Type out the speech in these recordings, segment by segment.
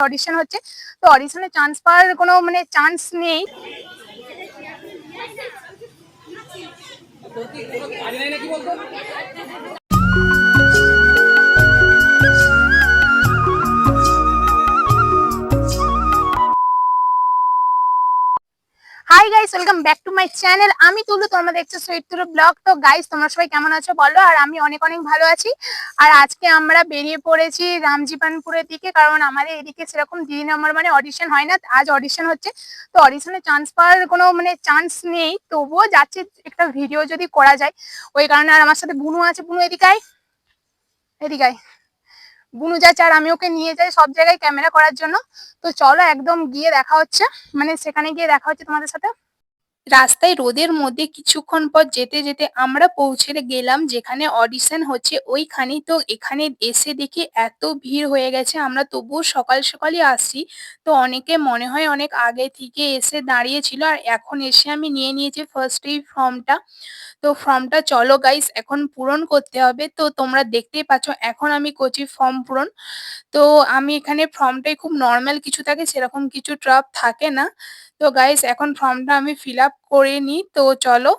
Audition হচ্ছে, তো অডিশনে chance পাওয়ার কোনো মানে চান্স নেই। Hi guys, welcome back to my channel. আমি তুলু, তোমরা দেখছো সুইট তুলু ব্লগ। তো গাইস, তোমরা সবাই কেমন আছো বলো? আর আমি অনেক অনেক ভালো আছি। আর আজকে আমরা বেরিয়ে পড়েছি রামজীবনপুরের দিকে, কারণ আমাদের এদিকে সেরকম দিদি নাম্বার মানে অডিশন হয় না। আজ অডিশন হচ্ছে, তো অডিশনে চান্স পাওয়ার কোনো মানে চান্স নেই, তবুও যাচ্ছি একটা ভিডিও যদি করা যায় ওই কারণে। আর আমার সাথে বুনু আছে। বুনু এদিকায়, এদিকায় বুনু যাচ্ছে, আর আমি ওকে নিয়ে যাই সব জায়গায় ক্যামেরা করার জন্য। তো চলো একদম গিয়ে দেখা হচ্ছে, মানে সেখানে গিয়ে দেখা হচ্ছে তোমাদের সাথে। রাস্তায় রোদের মধ্যে কিছুক্ষণ পর যেতে যেতে আমরা পৌঁছে গেলাম যেখানে অডিশন হচ্ছে ওইখানেই। তো এখানে এসে দেখি এত ভিড় হয়ে গেছে, আমরা তবুও সকাল সকালই আসছি। তো অনেকে মনে হয় অনেক আগে থেকে এসে দাঁড়িয়েছিল, আর এখন এসে আমি নিয়ে নিয়েছি ফার্স্টেই ফর্মটা। তো ফর্মটা চলো গাইস এখন পূরণ করতে হবে। তো তোমরা দেখতেই পাচ্ছ এখন আমি করছি ফর্ম পূরণ। তো আমি এখানে ফর্মটাই খুব নর্মাল কিছু থাকে, সেরকম কিছু ট্রাফ থাকে না। তো গাইস এখন ফর্মটা আমি ফিল আপ করে নিই। তো চলো,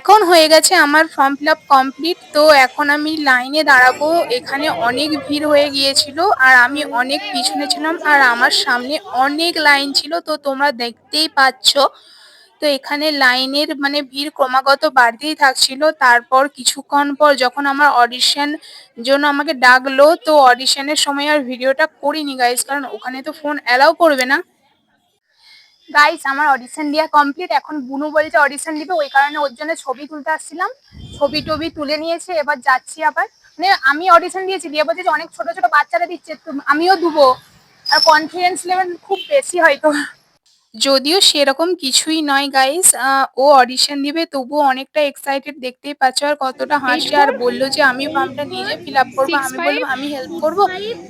এখন হয়ে গেছে আমার ফর্ম ফিল আপ কমপ্লিট। তো এখন আমি লাইনে দাঁড়াবো। এখানে অনেক ভিড় হয়ে গিয়েছিল, আর আমি অনেক পিছনে ছিলাম, আর আমার সামনে অনেক লাইন ছিল। তো তোমরা দেখতেই পাচ্ছ। তো এখানে লাইনের মানে ভিড় ক্রমাগত বাড়তেই থাকছিল। তারপর কিছুক্ষণ পর যখন আমার অডিশন জন্য আমাকে ডাকলো, তো অডিশনের সময় আর ভিডিওটা করিনি গাইস, কারণ ওখানে তো ফোন অ্যালাউ করবে না। গাইস আমার অডিশন দেওয়া কমপ্লিট। এখন বুনু বলছে অডিশন দিবে, ওই কারণে ওর জন্য ছবি তুলতে আসছিলাম। ছবি টবি তুলে নিয়েছে, এবার যাচ্ছি আবার। মানে আমি অডিশন দিয়েছি, দিয়ে বলছে যে অনেক ছোট ছোট বাচ্চারা দিচ্ছে, তো আমিও দেবো। আর কনফিডেন্স লেভেল খুব বেশি হয়তো, যদিও সেরকম কিছুই নয় গাইস। ও অডিশন দিবে তবুও অনেকটা এক্সাইটেড, দেখতেই পাচ্ছ। আর কতটা হাসছে, আর বললো যে আমি ফর্মটা নিজে ফিল আপ করবো। আমি বললাম আমি হেল্প করবো।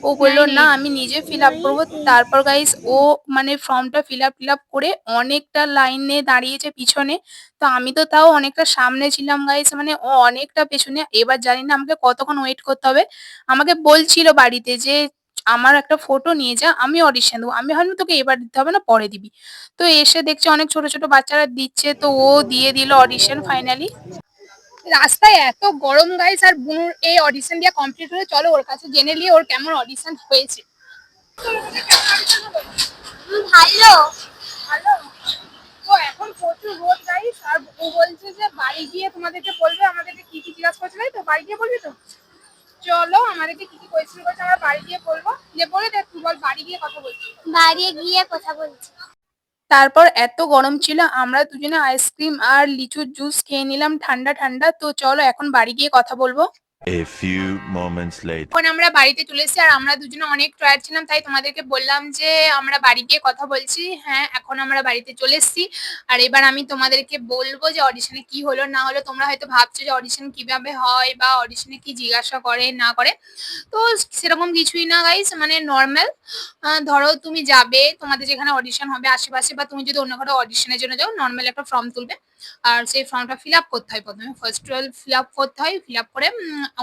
ও বললো না আমি নিজে ফিল আপ করবো। তারপর গাইস ও মানে ফর্মটা ফিল আপ করে অনেকটা লাইনে দাঁড়িয়েছে পিছনে। তো আমি তো তাও অনেকটা সামনে ছিলাম গাইস, মানে ও অনেকটা পেছনে। এবার জানি না আমাকে কতক্ষণ ওয়েট করতে হবে। আমাকে বলছিল বাড়িতে যে আমার একটা ফটো নিয়ে যা, আমি অডিশন দেবো। আমি ভাবলাম তোকে এবার দিতে হবে না, পরে দিবি। তো এসে দেখছি অনেক ছোট ছোট বাচ্চারা দিচ্ছে, তো ও দিয়ে দিল অডিশন ফাইনালি। রাস্তায় এত গরম গাইস, আর বুনুর এই অডিশন দিয়ে কমপ্লিট হলে চলো ওর কাছে জেনে নিয়ে ওর কেমন অডিশন হয়েছে। ভালো ভালো। তো এখন প্রচুর রোদ গাইস, আর ও বলছে যে বাড়ি গিয়ে তোমাদেরকে বলবে আমাদেরকে কি কি জিজ্ঞাসা করছে, তাই তো? বাড়ি গিয়ে বলবি তো? চলো আমাদেরকে কি কি কোয়েশ্চেন করছে আমরা বাড়ি গিয়ে বলবো। যে বলে দেখ, তুই বল বাড়ি গিয়ে কথা বলছি। বাড়ি গিয়ে কথা বলছি। তারপর এত গরম ছিল, আমরা দুজনে আইসক্রিম আর লিচুর জুস খেয়ে নিলাম ঠান্ডা ঠান্ডা। তো চলো এখন বাড়ি গিয়ে কথা বলবো। A few moments later. এখন আমরা বাড়িতে চলে এসেছি, আর আমরা দুজনে অনেক টায়ার্ড ছিলাম, তাই তোমাদেরকে বললাম যে আমরা বাড়ি গিয়ে কথা বলছি। হ্যাঁ, এখন আমরা বাড়িতে চলে এসেছি। আর এবার আমি তোমাদেরকে বলবো যে অডিশনে কি হলো না হলো। তোমরা হয়তো ভাবছো যে অডিশন কিভাবে হয় বা অডিশনে কি জিজ্ঞাসা করে না করে। তো সেরকম কিছুই না গাইস, মানে নর্মাল। ধরো তুমি যাবে, তোমাদের যেখানে অডিশন হবে আশেপাশে, বা তুমি যদি অন্য কারো অডিশনের জন্য যাও, নর্মাল একটা ফর্ম তুলবে। আর সেই ফর্মটা ফিল আপ করতে হয়। প্রথমে ফার্স্ট ফিল আপ করতে হয়। ফিল আপ করে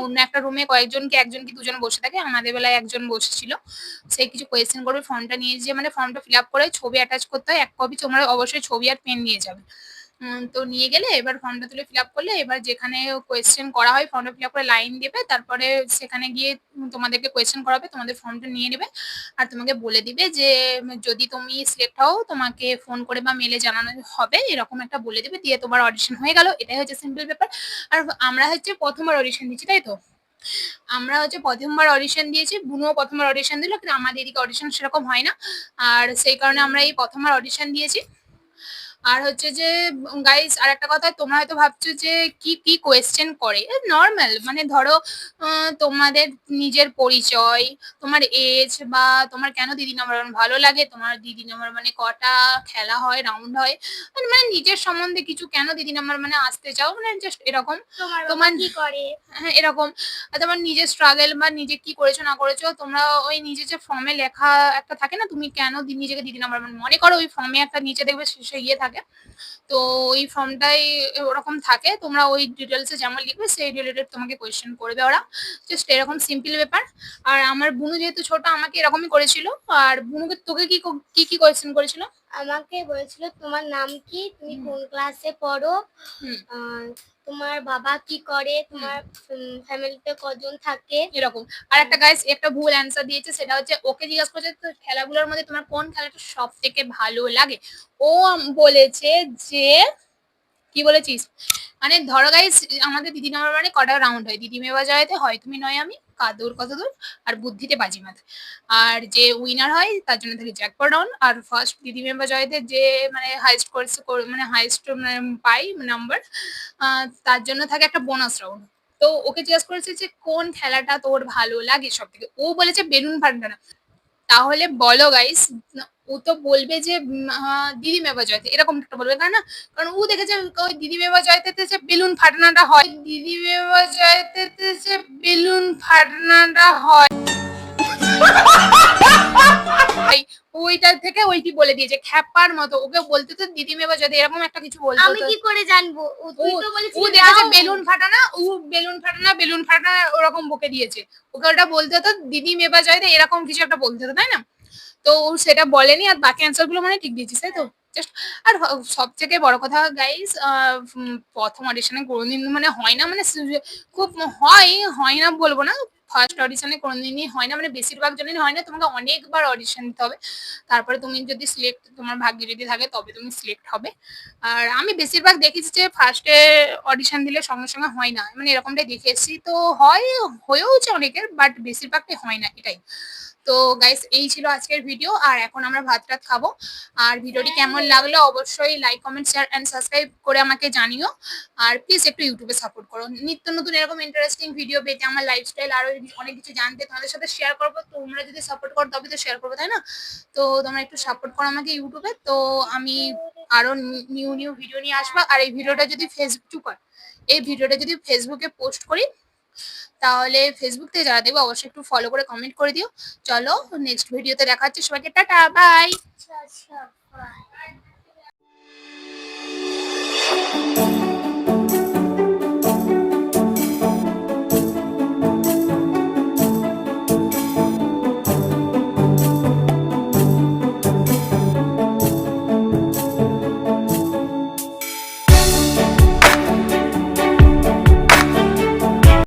অন্য একটা রুমে কয়েকজনকে, একজন কি দুজন বসে থাকে। আমাদের বেলায় একজন বসেছিল। সে কিছু কোয়েশ্চেন করবে, ফর্মটা নিয়ে যে মানে ফর্মটা ফিল আপ করে ছবি অ্যাটাচ করতে হয় 1 কপি। তোমরা অবশ্যই ছবি আর পেন নিয়ে যাবে। তো নিয়ে গেলে এবার ফর্মটা তুলে ফিল আপ করলে, এবার যেখানে কোয়েশ্চেন করা হয় ফর্মটা ফিল আপ করে লাইন দেবে। তারপরে সেখানে গিয়ে তোমাদেরকে কোয়েশ্চেন করাবে, তোমাদের ফর্মটা নিয়ে নেবে। আর তোমাকে বলে দিবে যে যদি তুমি সিলেক্ট হও তোমাকে ফোন করে বা মেলে জানানো হবে, এরকম একটা বলে দিবে। দিয়ে তোমার অডিশন হয়ে গেল। এটাই হচ্ছে সিম্পল ব্যাপার। আর আমরা হচ্ছে প্রথমবার অডিশন দিচ্ছি, তাই তো? আমরা হচ্ছে প্রথমবার অডিশন দিয়েছি, বুনুও প্রথমবার অডিশন দিল, কিন্তু আমাদের এদিকে অডিশন সেরকম হয় না। আর সেই কারণে আমরা এই প্রথমবার অডিশন দিয়েছি। আর হচ্ছে যে গাইস আর একটা কথা, তোমরা হয়তো ভাবছো যে কি কি কোয়েশ্চেন করে। নর্মাল, মানে ধরো তোমাদের নিজের পরিচয়, তোমার এজ, বা তোমার কেন দিদি নাম্বার ওয়ান ভালো লাগে, তোমার দিদি নাম্বার মানে কটা খেলা হয়, রাউন্ড হয়, মানে নিজের সম্বন্ধে কিছু, কেন দিদি নাম্বার মানে আসতে চাও, মানে জাস্ট এরকম। তোমার কি করে, হ্যাঁ এরকম। আর তোমার নিজের স্ট্রাগল বা নিজে কি করেছো না করেছো, তোমরা ওই নিজে যে ফর্মে লেখা একটা থাকে না, তুমি কেন নিজেকে দিদি নাম্বার, মনে করো ওই ফর্মে একটা নিচে দেখবে সে ইয়ে থাকে থাকে। তো ওই ফর্মটাই ওরকম থাকে, তোমরা ওই ডিটেলসে যেমন লিখবে সেই রিলেটেড তোমাকে কোয়েশ্চেন করবে ওরা, জাস্ট এরকম সিম্পল ব্যাপার। আর আমার বুনু যেহেতু ছোট আমাকে এরকমই করেছিল। আর বুনুকে তোকে কি কি কি কোয়েশ্চেন করেছিল? আমাকে বলেছিল তোমার নাম কি, তুমি কোন ক্লাসে পড়ো, তোমার বাবা কি করে, তোমার ফ্যামিলিতে কজন থাকে, এরকম। আর একটা গাইস একটা ভুল অ্যান্সার দিয়েছে, সেটা হচ্ছে ওকে জিজ্ঞাসা করছে তো খেলাগুলোর মধ্যে তোমার কোন খেলাটা সব থেকে ভালো লাগে। ও বলেছে যে কি বলেছিস, মানে ধরো গাইস আমাদের দিদি নাম্বার মানে কটা রাউন্ড হয়, দিদি মেয়ে বাজাইতে হয় তুমি নয় আমি, কাদুর কত দূর, আর বুদ্ধিতে বাজিমাত। আর যে উইনার হয় তার জন্য থাকে জ্যাকপট রাউন্ড। আর ফার্স্ট দিদি মেয়ে বাজাইতে যে মানে হাইস্ট করছে মানে হাইস্ট পাই নাম্বার, তার জন্য থাকে একটা বোনাস রাউন্ড। তো ওকে জিজ্ঞাসা করেছে যে কোন খেলাটা তোর ভালো লাগে সব থেকে, ও বলেছে বেলুন ফাটানো। তাহলে বলো গাইস, ও তো বলবে যে দিদি মেবা জয়তে এরকম একটা বলবে, কারণ না, কারণ ও দেখেছে ওই দিদি মেবা জয়তে যে বেলুন ফাটানোটা হয়, দিদি মেবা জয়তে যে বেলুন ফাটানোটা হয় ওইটা থেকে ওইটি বলে দিয়েছে খ্যাপার মতো। ওকে বলতে তো দিদি মেবা জয়তে এরকম একটা কিছু বলতো। আমি কি করে জানবো? তুই তো ও বলেছিস দেখেছে বেলুন ফাটানা, ও বেলুন ফাটানা ওরকম বকে দিয়েছে। ওকে ওটা বলতে হতো দিদি মেবা জয়তে এরকম কিছু একটা বলতে হতো, তাই না? তো ও সেটা বলেনি, আর বাকি অ্যান্সার গুলো মানে ঠিক দিয়েছিস তাই তো। জাস্ট আর সব থেকে বড় কথা গাইস, প্রথম অডিশনে কোনোদিন মানে হয় না, মানে খুব হয় না বলবো না, ফার্স্ট অডিশনে কোনোদিনই হয় না, মানে বেশিরভাগ জনেরই হয় না। তোমাকে অনেকবার অডিশন দিতে হবে, তারপরে তুমি যদি সিলেক্ট, তোমার ভাগ্যে যদি থাকে তবে তুমি সিলেক্ট হবে। আর আমি বেশিরভাগ দেখেছি যে ফার্স্টে অডিশন দিলে সঙ্গে সঙ্গে হয় না, মানে এরকমটাই দেখে এসেছি। তো হয়েওছে অনেকের, বাট বেশিরভাগটাই হয় না, এটাই। তো গাইস এই ছিল আজকের ভিডিও, আর এখন আমরা ভাত টাত খাবো। আর ভিডিওটি কেমন লাগলো অবশ্যই like comment share and subscribe করে আমাকে জানিও। আর প্লিজ একটু ইউটিউবে সাপোর্ট করো, নিত্য নতুন এরকম ইন্টারেস্টিং ভিডিও পেতে, আমার লাইফস্টাইল আরো অনেক কিছু জানতে তোমাদের সাথে শেয়ার করবো। তোমরা যদি সাপোর্ট করো তবে তো শেয়ার করবো, তাই না? তো তোমরা একটু সাপোর্ট করো আমাকে ইউটিউবে, তো আমি আরো নিউ ভিডিও নিয়ে আসবো। আর এই ভিডিওটা যদি ফেসবুকে পোস্ট করি, তাহলে ফেসবুক থেকে যারা দেখবে অবশ্যই একটু ফলো করে কমেন্ট করে দিও। চলো নেক্সট ভিডিওতে দেখা হচ্ছে, সবাইকে টাটা বাই। আচ্ছা, আচ্ছা, bye.